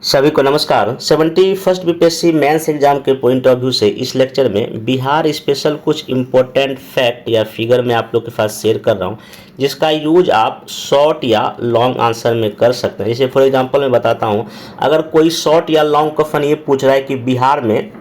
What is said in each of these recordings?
सभी को नमस्कार। 71st बीपीएससी मेंस एग्जाम के पॉइंट ऑफ व्यू से इस लेक्चर में बिहार स्पेशल कुछ इम्पोर्टेंट फैक्ट या फिगर मैं आप लोग के पास शेयर कर रहा हूं, जिसका यूज आप शॉर्ट या लॉन्ग आंसर में कर सकते हैं। जैसे फॉर एग्जांपल मैं बताता हूं, अगर कोई शॉर्ट या लॉन्ग क्वेश्चन ये पूछ रहा है कि बिहार में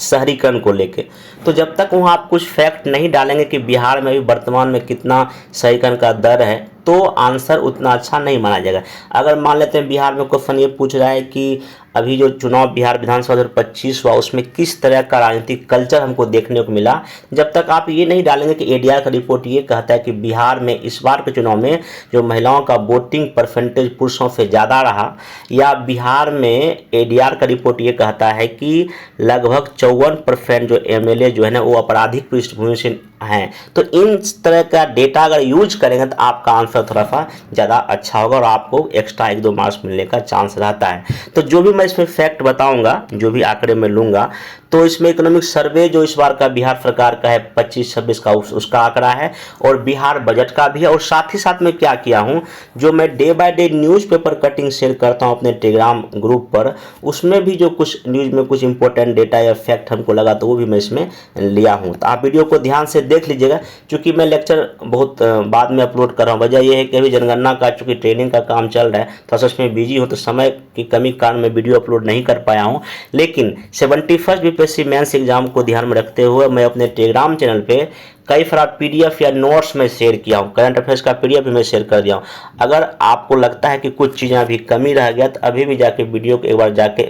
शहरीकरण को लेके, तो जब तक वहाँ आप कुछ फैक्ट नहीं डालेंगे कि बिहार में भी वर्तमान में कितना शहरीकरण का दर है, तो आंसर उतना अच्छा नहीं माना जाएगा। अगर मान लेते हैं बिहार में क्वेश्चन ये पूछ रहा है कि अभी जो चुनाव बिहार विधानसभा 2025 हुआ उसमें किस तरह का राजनीतिक कल्चर हमको देखने को मिला, जब तक आप ये नहीं डालेंगे कि एडीआर का रिपोर्ट ये कहता है कि बिहार में इस बार के चुनाव में जो महिलाओं का वोटिंग परसेंटेज पुरुषों से ज़्यादा रहा, या बिहार में एडीआर का रिपोर्ट ये कहता है कि लगभग 54% जो एमएलए जो है ना वो आपराधिक पृष्ठभूमि से हैं, तो इन तरह का डेटा अगर यूज करेंगे तो आपका आंसर थोड़ा सा ज़्यादा अच्छा होगा और आपको एक्स्ट्रा 1-2 मार्क्स मिलने का चांस रहता है। तो जो भी मैं इसमें फैक्ट बताऊंगा, जो भी आंकड़े में लूंगा, तो इसमें इकोनॉमिक सर्वे जो इस बार का बिहार सरकार का है 25-26 का उसका आंकड़ा है, और बिहार बजट का भी है। और साथ ही साथ मैं क्या किया हूँ, जो मैं day by day newspaper cutting share करता हूँ अपने टेलीग्राम ग्रुप पर, उसमें भी जो कुछ न्यूज़ में कुछ इंपॉर्टेंट डेटा या फैक्ट हमको लगा तो वो भी मैं इसमें लिया हूँ। तो आप वीडियो को ध्यान से देख लीजिएगा, क्योंकि मैं लेक्चर बहुत बाद में अपलोड कर रहा हूँ। वजह यह है कि अभी जनगणना का चूँकि ट्रेनिंग का काम चल रहा है, थोड़ा सा उसमें बिजी हूँ, तो समय की कमी के कारण मैं वीडियो अपलोड नहीं कर पाया हूँ। लेकिन 71st बीपीएससी मेंस एग्जाम को ध्यान में रखते हुए मैं अपने टेलीग्राम चैनल पे कई सारा पीडीएफ या नोट्स में शेयर किया हूँ। करंट अफेयर्स का पीडीएफ भी मैं शेयर कर दिया हूँ। अगर आपको लगता है कि कुछ चीज़ें अभी कमी रह गया, तो अभी भी जाके वीडियो को एक बार जाके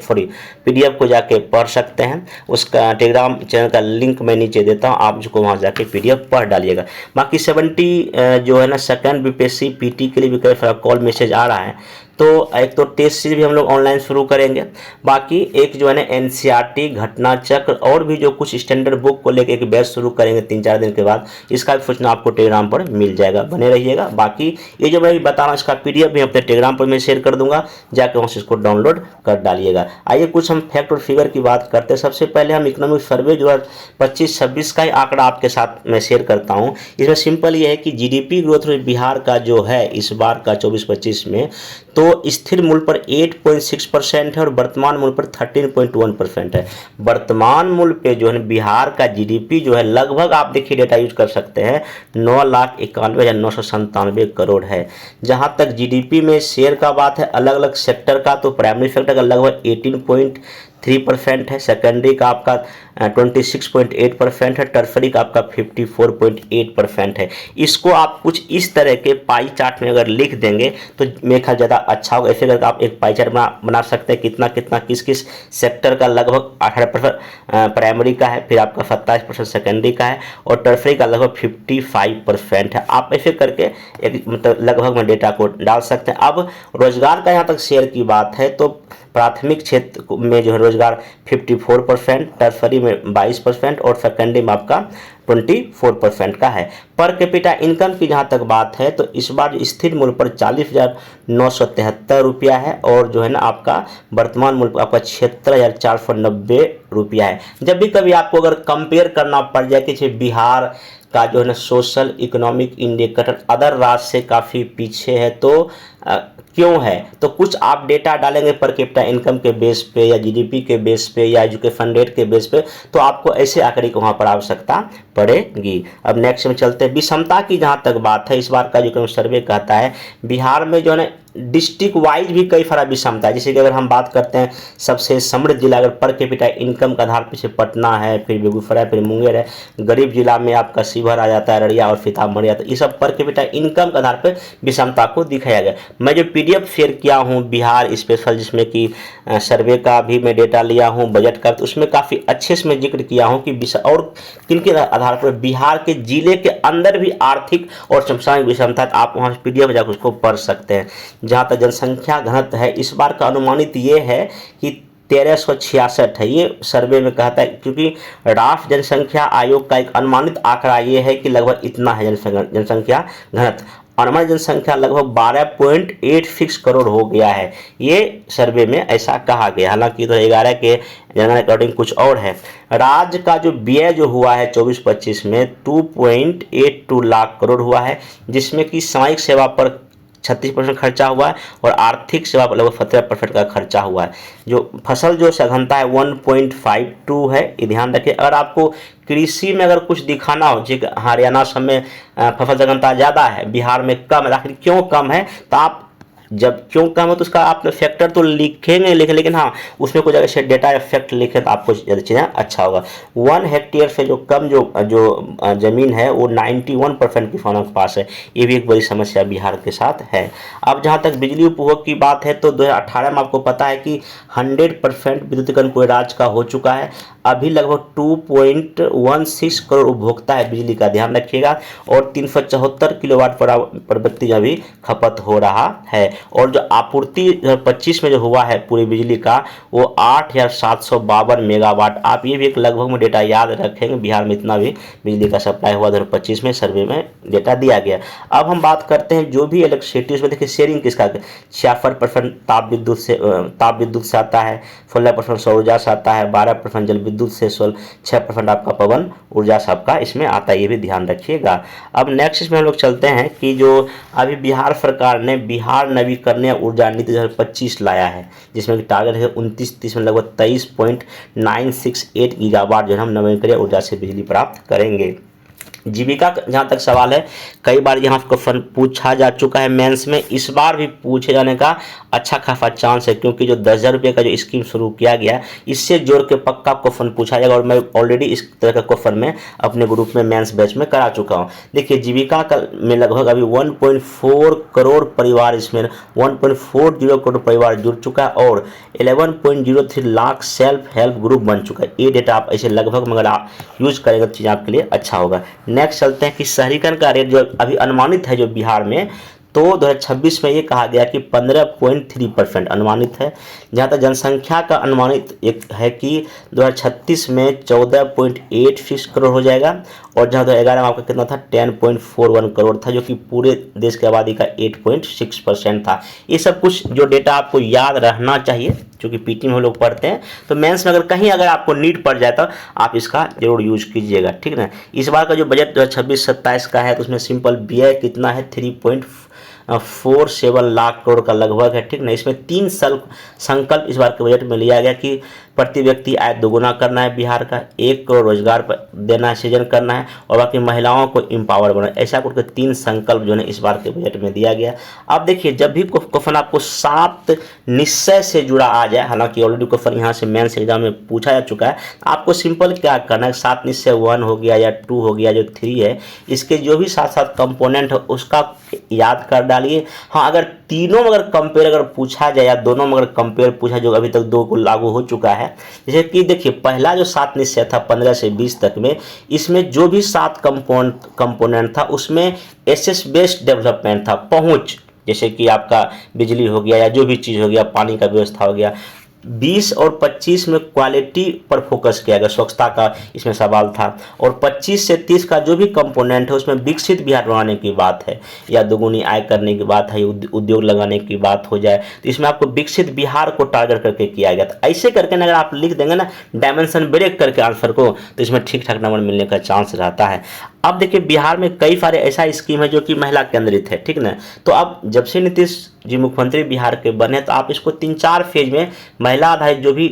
पीडीएफ को जाके पढ़ सकते हैं। उसका टेलीग्राम चैनल का लिंक मैं नीचे देता हूँ, आप उसको वहाँ जाके पीडीएफ पढ़ डालिएगा। बाकी 70 जो है ना सेकंड बीपीएससी पीटी के लिए भी कई सारा कॉल मैसेज आ रहा है, तो एक तो टेस्ट सीरीज भी हम लोग ऑनलाइन शुरू करेंगे। बाकी एक जो है ना एनसीईआरटी, घटना चक्र और भी जो कुछ स्टैंडर्ड बुक को लेकर एक बैच शुरू करेंगे 3-4 दिन के बाद। इसका भी सूचना आपको टेलीग्राम पर मिल जाएगा, बने रहिएगा। बाकी ये जो मैं भी बता रहा हूँ इसका पीडीएफ भी अपने टेलीग्राम पर मैं शेयर कर दूंगा, जाकर वहाँ से इसको डाउनलोड कर डालिएगा। आइए कुछ हम फैक्ट और फिगर की बात करते हैं। सबसे पहले हम इकोनॉमिक सर्वे 2025-26 का ही आंकड़ा आपके साथ मैं शेयर करता हूँ। इसमें सिंपल ये है कि जीडीपी ग्रोथ रेट बिहार का जो है इस बार का 24-25 में, तो स्थिर मूल्य पर 8.6% है और वर्तमान मूल्य पर 13.1% है। वर्तमान मूल्य पे जो है बिहार का जीडीपी जो है लगभग आप देखिए डेटा यूज कर सकते हैं 9,91,997 करोड़ है। जहां तक जीडीपी में शेयर का बात है अलग अलग सेक्टर का, तो प्राइमरी सेक्टर का लगभग 18.3% है, सेकेंडरी का आपका 26.8% है, टर्सरी का आपका 54.8% है। इसको आप कुछ इस तरह के पाई चार्ट में अगर लिख देंगे तो मेरे ख्याल ज़्यादा अच्छा होगा। ऐसे करके आप एक पाई चार्ट बना सकते हैं, कितना कितना किस किस सेक्टर का लगभग 18% प्राइमरी का है, फिर आपका 27% सेकेंडरी का है, और टर्सरी का लगभग 55% है। आप ऐसे करके एक मतलब लगभग में डेटा को डाल सकते हैं। अब रोजगार का यहाँ तक शेयर की बात है, तो प्राथमिक क्षेत्र में जो है रोजगार 54%, टर्सरी में 22% और सेकेंडरी में आपका 24% का है। पर कैपिटा इनकम की जहाँ तक बात है, तो इस बार स्थिर मूल्य पर 40,973 रुपया है, और जो है ना आपका वर्तमान मूल्य आपका 76,490 रुपया है। जब भी कभी आपको अगर कंपेयर करना पड़ जाए कि बिहार का जो है ना सोशल इकोनॉमिक इंडिकेटर अदर राज्य से काफ़ी पीछे है, तो क्यों है, तो कुछ आप डेटा डालेंगे पर कैपिटा इनकम के बेस पे या जीडीपी के बेस पे या एजुकेशन रेट के बेस पे, तो आपको ऐसे आंकड़े को वहाँ पर आवश्यकता पड़ेगी। अब नेक्स्ट में चलते हैं। विषमता की जहाँ तक बात है, इस बार का जो सर्वे कहता है बिहार में जो है ना डिस्ट्रिक्ट वाइज भी कई सारा विषमता है। जैसे कि अगर हम बात करते हैं सबसे समृद्ध जिला अगर पर कैपिटा इनकम का आधार पीछे पटना है, फिर बेगूसराय, फिर मुंगेर है। गरीब जिला में आपका शिवहर आ जाता है, अररिया और सीतामढ़ी आता है। ये सब पर कैपिटा इनकम के आधार पर विषमता को दिखाया गया। मैं जो पीडीएफ शेयर किया हूँ बिहार स्पेशल, जिसमें कि सर्वे का भी मैं डेटा लिया हूँ, बजट का, तो उसमें काफ़ी अच्छे से मैं जिक्र किया हूँ कि और किन के आधार पर बिहार के जिले के अंदर भी आर्थिक और सामाजिक विषमता, आप वहाँ पीडीएफ जाकर उसको पढ़ सकते हैं। जहाँ तक जनसंख्या घनत्व है, इस बार का अनुमानित ये है कि 1366 है, ये सर्वे में कहता है, क्योंकि राष्ट्रीय जनसंख्या आयोग का एक अनुमानित आंकड़ा ये है कि लगभग इतना है जनसंख्या घनत्व। अनुमानित जनसंख्या लगभग 12.86 करोड़ हो गया है, ये सर्वे में ऐसा कहा गया। हालांकि तो 11 के जनगणना अकॉर्डिंग कुछ और है। राज्य का जो व्यय जो हुआ है 24-25 में 2.82 लाख करोड़ हुआ है, जिसमें कि सामाजिक सेवा पर 36% खर्चा हुआ है और आर्थिक सेवा पर लगभग 17% का खर्चा हुआ है। जो फसल जो सघनता है 1.52 है, ये ध्यान रखिए। अगर आपको कृषि में अगर कुछ दिखाना हो, जैसे हरियाणा सब में फसल सघनता ज़्यादा है, बिहार में कम है, आखिर क्यों कम है, तो आप जब क्यों कम है तो उसका आप फैक्टर तो लिखेंगे लेकिन हाँ उसमें कुछ अगर डेटा इफेक्ट लिखे तो आपको ज़्यादा चीज़ें अच्छा होगा। 1 हेक्टेयर से जो कम जो ज़मीन है वो 91% किसानों के पास है। ये भी एक बड़ी समस्या बिहार के साथ है। अब जहाँ तक बिजली उपभोग की बात है तो 2018 में आपको पता है कि 100% विद्युतीकरण पूरे राज्य का हो चुका है। अभी लगभग 2.16 करोड़ उपभोक्ता है बिजली का, ध्यान रखिएगा, और 374 किलोवाट पर व्यक्ति अभी खपत हो रहा है। और जो आपूर्ति 2025 में जो हुआ है पूरी बिजली का वो 8,752 मेगावाट। आप ये भी एक लगभग में डेटा याद रखेंगे, बिहार में इतना भी बिजली का सप्लाई हुआ 2025 में, सर्वे में डेटा दिया गया। अब हम बात करते हैं जो भी इलेक्ट्रिसिटी, उसमें देखिए शेयरिंग किसका, 66% ताप विद्युत से आता है, 16% सौर ऊर्जा से आता है, 12% जल विद्युत से, 6% आपका पवन ऊर्जा से आपका इसमें आता है, ये भी ध्यान रखिएगा। अब नेक्स्ट इसमें हम लोग चलते हैं कि जो अभी बिहार सरकार ने बिहार नवीकरणीय ऊर्जा नीति 2025 लाया है, जिसमें टारगेट है 29-30 में लगभग 23.968 गीगावाट जो हम नवीकरणीय ऊर्जा से बिजली प्राप्त करेंगे। जीविका जहाँ तक सवाल है, कई बार यहाँ क्वेश्चन पूछा जा चुका है मेंस में, इस बार भी पूछे जाने का अच्छा खासा चांस है, क्योंकि जो 10,000 रुपये का जो स्कीम शुरू किया गया है इससे जोड़ के पक्का क्वेश्चन पूछा जाएगा। और मैं ऑलरेडी इस तरह का क्वेश्चन में अपने ग्रुप में मेंस बैच में करा चुका हूँ। देखिए जीविका का में लगभग अभी 1.4 करोड़ परिवार, इसमें 1.40 करोड़ परिवार जुड़ चुका है और 11.03 लाख सेल्फ हेल्प ग्रुप बन चुका है। ये डेटा आप ऐसे लगभग मगर आप यूज करेंगे तो चीज़ आपके लिए अच्छा होगा। नेक्स्ट चलते हैं कि शहरीकरण का रेट जो अभी अनुमानित है जो बिहार में, तो 2026 में ये कहा गया कि 15.3% अनुमानित है। जहाँ तक जनसंख्या का अनुमानित एक है कि 2036 में 14.86 करोड़ हो जाएगा, और जहाँ 2011 में आपका कितना था 10.41 करोड़ था, जो कि पूरे देश की आबादी का 8.6% था। ये सब कुछ जो डेटा आपको याद रहना चाहिए, क्योंकि पीटी में हम लोग पढ़ते हैं, तो मेंस में अगर आपको नीड पड़ जाए तो आप इसका जरूर यूज कीजिएगा, ठीक ना। इस बार का जो बजट 2026-27 का है तो उसमें सिंपल व्यय कितना है 3.47 लाख करोड़ का लगभग है, ठीक ना। इसमें 3 संकल्प इस बार के बजट में लिया गया कि प्रति व्यक्ति आय दोगुना करना है बिहार का, 1 करोड़ रोजगार देना सृजन करना है, और बाकी महिलाओं को एम्पावर बनाना, ऐसा करके 3 संकल्प जो है इस बार के बजट में दिया गया। अब देखिए जब भी क्वेश्चन आपको 7 निश्चय से जुड़ा आ जाए, हालांकि ऑलरेडी क्वेश्चन यहाँ से मेंस एग्जाम में पूछा जा चुका है, आपको सिंपल क्या करना है, 7 निश्चय 1 हो गया या 2 हो गया, जो 3 है, इसके जो भी 7 कंपोनेंट है उसका याद कर डालिए। हाँ, अगर तीनों में अगर कंपेयर अगर पूछा जाए या दोनों में अगर कंपेयर पूछा, जो अभी तक 2 को लागू हो चुका है, जैसे कि देखिए पहला जो 7 निश्चय था 15 से 20 तक में, इसमें जो भी 7 कंपोनेंट था उसमें एसेस बेस्ड डेवलपमेंट था, पहुंच, जैसे कि आपका बिजली हो गया या जो भी चीज़ हो गया, पानी का व्यवस्था हो गया। 20 और 25 में क्वालिटी पर फोकस किया गया, स्वच्छता का इसमें सवाल था, और 25 से 30 का जो भी कंपोनेंट है उसमें विकसित बिहार बनाने की बात है, या दोगुनी आय करने की बात है, उद्योग लगाने की बात हो जाए, तो इसमें आपको विकसित बिहार को टारगेट करके किया गया। तो ऐसे करके अगर आप लिख देंगे ना डायमेंशन ब्रेक करके आंसर को, तो इसमें ठीक ठाक नंबर मिलने का चांस रहता है। अब देखिए बिहार में कई सारे ऐसा स्कीम है जो कि महिला केंद्रित है, ठीक ना। तो अब जब से नीतीश जी मुख्यमंत्री बिहार के बने, तो आप इसको 3-4 फेज में महिला आधारित जो भी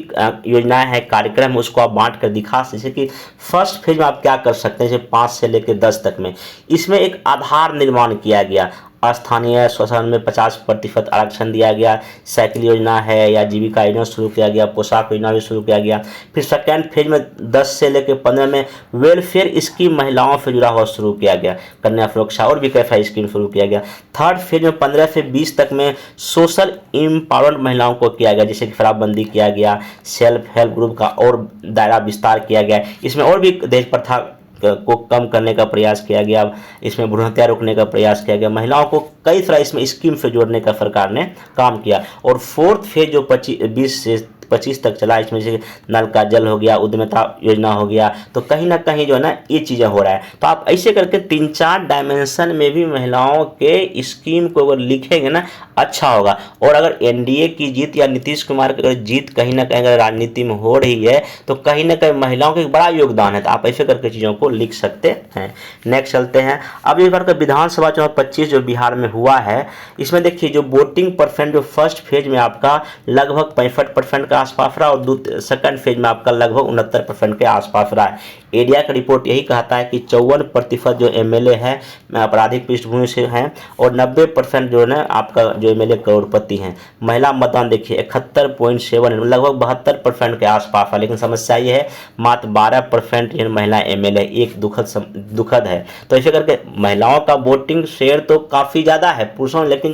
योजनाएं हैं, कार्यक्रम है, उसको आप बांट कर दिखा, जैसे कि फर्स्ट फेज में आप क्या कर सकते हैं, जैसे 5 से लेकर 10 तक में इसमें एक आधार निर्माण किया गया, स्थानीय शोषण में 50% आरक्षण दिया गया, साइकिल योजना है या जीविका योजना शुरू किया गया, पोशाक योजना भी शुरू किया गया। फिर सेकेंड फेज में 10 से लेकर 15 में वेलफेयर स्कीम महिलाओं से जुड़ा हुआ शुरू किया गया, कन्या सुरक्षा और भी कई सारी स्कीम शुरू किया गया। थर्ड फेज में 15 से 20 तक में सोशल एम्पावरमेंट महिलाओं को किया गया, जैसे कि शराबबंदी किया गया, सेल्फ हेल्प ग्रुप का और दायरा विस्तार किया गया, इसमें और भी दहेज प्रथा को कम करने का प्रयास किया गया, इसमें भ्रूण हत्या रोकने का प्रयास किया गया, महिलाओं को कई तरह इसमें स्कीम से जोड़ने का सरकार ने काम किया। और फोर्थ फेज जो 20 से 25 तक चला, इसमें जैसे नल का जल हो गया, उद्यमिता योजना हो गया, तो कहीं ना कहीं जो है ना ये चीज़ें हो रहा है। तो आप ऐसे करके 3-4 डायमेंशन में भी महिलाओं के स्कीम को अगर लिखेंगे ना अच्छा होगा। और अगर एनडीए की जीत या नीतीश कुमार की अगर जीत कहीं ना कहीं अगर राजनीति में हो रही है तो कहीं ना कहीं महिलाओं का एक बड़ा योगदान है। तो आप ऐसे करके चीज़ों को लिख सकते हैं। नेक्स्ट चलते हैं। अब इस बार का विधानसभा चुनाव 25 जो बिहार में हुआ है, इसमें देखिए जो वोटिंग परसेंट जो फर्स्ट फेज में आपका लगभग 65% के आसपास रहा और सेकंड फेज में आपका लगभग 69% के आसपास रहा है। एरिया का रिपोर्ट यही कहता है कि 54% जो एमएलए है आपराधिक पृष्ठभूमि से हैं और 90% जो है ना आपका जो एमएलए करोड़पति हैं। महिला मतदान देखिए 71.7 लगभग 72% के आसपास है, लेकिन समस्या ये है मात्र 12% महिला एमएलए, एक दुखद है। तो ऐसे करके महिलाओं का वोटिंग शेयर तो काफ़ी ज़्यादा है पुरुषों, लेकिन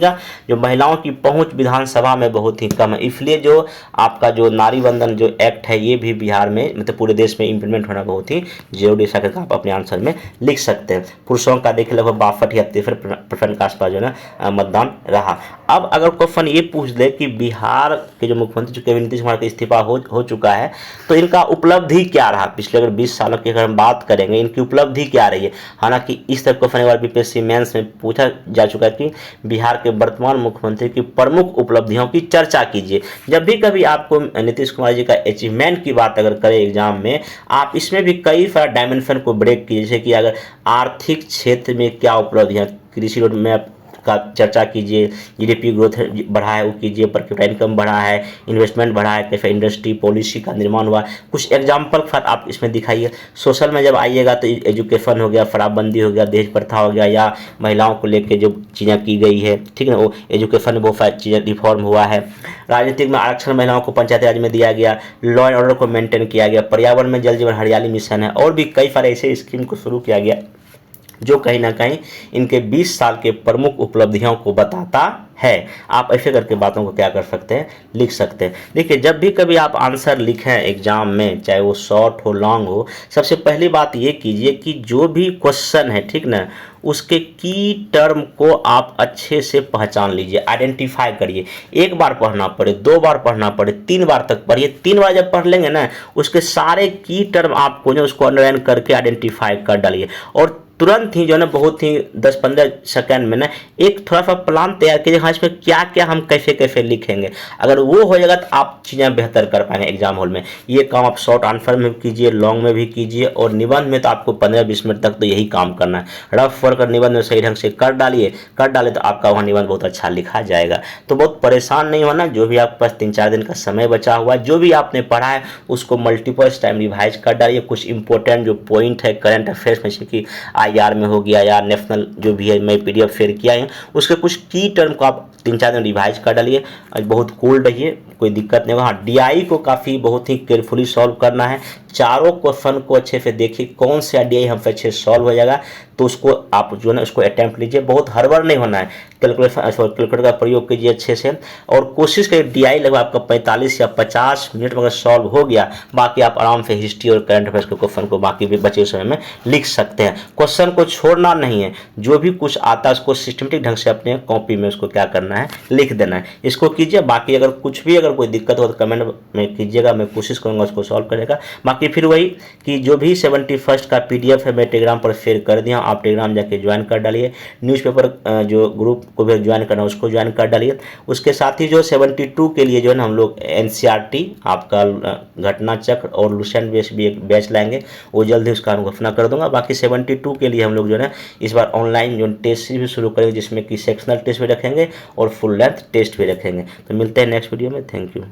जो महिलाओं की पहुंच विधानसभा में बहुत ही कम है। इसलिए जो आपका जो नारी वंदन जो एक्ट है ये भी बिहार में मतलब पूरे देश में इम्प्लीमेंट होना बहुत ही जरूरी है। आप अपने आंसर में लिख सकते हैं। पुरुषों का देखिए लगभग 62 या 63% के आसपास जो है ना मतदान रहा। अब अगर क्वेश्चन ये पूछ दे कि बिहार के जो मुख्यमंत्री चुके नीतीश कुमार का इस्तीफा हो चुका है तो इनका उपलब्धि क्या रहा पिछले अगर 20 सालों की अगर हम बात करेंगे इनकी उपलब्धि क्या रही है। हालांकि इस तरह क्वेश्चन एक बार बीपीएससी मेंस में पूछा जा चुका है कि बिहार के वर्तमान मुख्यमंत्री की प्रमुख उपलब्धियों की चर्चा कीजिए। जब भी कभी आपको नीतीश कुमार जी का अचीवमेंट की बात अगर करें एग्जाम में, आप इसमें भी कई सारा डायमेंशन को ब्रेक कीजिए। जैसे कि अगर आर्थिक क्षेत्र में क्या उपलब्धियाँ, कृषि रोड मैप का चर्चा कीजिए, जीडीपी ग्रोथ बढ़ा है वो कीजिए, पर कैपिटल इनकम बढ़ा है, इन्वेस्टमेंट बढ़ा है, कैसे इंडस्ट्री पॉलिसी का निर्माण हुआ, कुछ एग्जाम्पल के साथ आप इसमें दिखाइए। सोशल में जब आइएगा तो एजुकेशन हो गया, शराबबंदी हो गया, दहेज प्रथा हो गया, या महिलाओं को लेकर जो चीज़ें की गई है, ठीक है, वो एजुकेशन में बहुत सारी चीज़ें रिफॉर्म हुआ है। राजनीतिक में आरक्षण महिलाओं को पंचायती राज में दिया गया, लॉ एंड ऑर्डर को मेंटेन किया गया, पर्यावरण में जल जीवन हरियाली मिशन है, और भी कई सारे ऐसे स्कीम को शुरू किया गया जो कहीं ना कहीं इनके 20 साल के प्रमुख उपलब्धियों को बताता है। आप ऐसे करके बातों को क्या कर सकते हैं, लिख सकते हैं। देखिए जब भी कभी आप आंसर लिखें एग्जाम में, चाहे वो शॉर्ट हो लॉन्ग हो, सबसे पहली बात ये कीजिए कि जो भी क्वेश्चन है, ठीक ना, उसके की टर्म को आप अच्छे से पहचान लीजिए, आइडेंटिफाई करिए। एक बार पढ़ना पड़े, 2 बार पढ़ना पड़े, 3 बार तक पढ़िए। 3 बार जब पढ़ लेंगे ना, उसके सारे की टर्म आपको जो उसको अंडरलाइन करके आइडेंटिफाई कर डालिए और तुरंत ही जो है ना बहुत ही 10-15 सेकंड में ना एक थोड़ा सा प्लान तैयार कीजिए, हाँ इसमें क्या क्या हम कैसे कैसे लिखेंगे। अगर वो हो जाएगा तो आप चीज़ें बेहतर कर पाएंगे एग्जाम हॉल में। ये काम आप शॉर्ट आंसर में कीजिए, लॉन्ग में भी कीजिए, और निबंध में तो आपको 15-20 मिनट तक तो यही काम करना है। रफ वर्क निबंध में सही ढंग से कर डाले तो आपका वहाँ निबंध बहुत अच्छा लिखा जाएगा। तो बहुत परेशान नहीं होना, जो भी आपके पास 3-4 दिन का समय बचा हुआ है, जो भी आपने पढ़ा है उसको मल्टीपल टाइम रिवाइज कर डालिए। कुछ इंपॉर्टेंट जो पॉइंट है करंट अफेयर्स में, जैसे कि IR में हो गया या नेशनल जो भी है मैं PDF शेयर किया है, उसके कुछ की टर्म को आप 3-4 दिन रिवाइज कर डालिए। बहुत कूल रहिए, कोई दिक्कत नहीं होगा। हाँ, DI को काफ़ी बहुत ही केयरफुली सॉल्व करना है। चारों क्वेश्चन को अच्छे से देखिए, कौन सा DI हमसे अच्छे से सॉल्व हो जाएगा तो उसको आप जो है ना उसको अटैम्प्ट लीजिए। बहुत हड़बड़ नहीं होना है, कैलकुलेटर का प्रयोग कीजिए अच्छे से, और कोशिश करिए DI लगभग आपका 45 या 50 मिनट में अगर सॉल्व हो गया, बाकी आप आराम से हिस्ट्री और करंट अफेयर्स के क्वेश्चन को बाकी भी बचे समय में लिख सकते हैं। क्वेश्चन को छोड़ना नहीं है, जो भी कुछ आता है उसको सिस्टमेटिक ढंग से अपने कॉपी में उसको क्या करना है, लिख देना है। इसको कीजिए। बाकी अगर कुछ भी अगर कोई दिक्कत हो तो कमेंट में कीजिएगा, मैं कोशिश करूँगा उसको सॉल्व करेगा। बाकी फिर वही कि जो भी 71st का PDF है मैं टेलीग्राम पर शेयर कर दिया, आप टेलीग्राम जाके ज्वाइन कर डालिए। न्यूज़पेपर जो ग्रुप को भी ज्वाइन करना है उसको ज्वाइन कर डालिए। उसके साथ ही जो 72 के लिए जो है ना हम लोग NCERT आपका घटना चक्र और लुसेंट बेस भी एक बैच लाएंगे, वो जल्द ही उसका घोषणा कर दूंगा। बाकी 72 के लिए हम लोग जो है इस बार ऑनलाइन जो टेस्ट भी शुरू करेंगे, जिसमें कि सेक्शनल टेस्ट भी रखेंगे और फुल लेंथ टेस्ट भी रखेंगे। तो मिलते हैं नेक्स्ट वीडियो में। Thank you.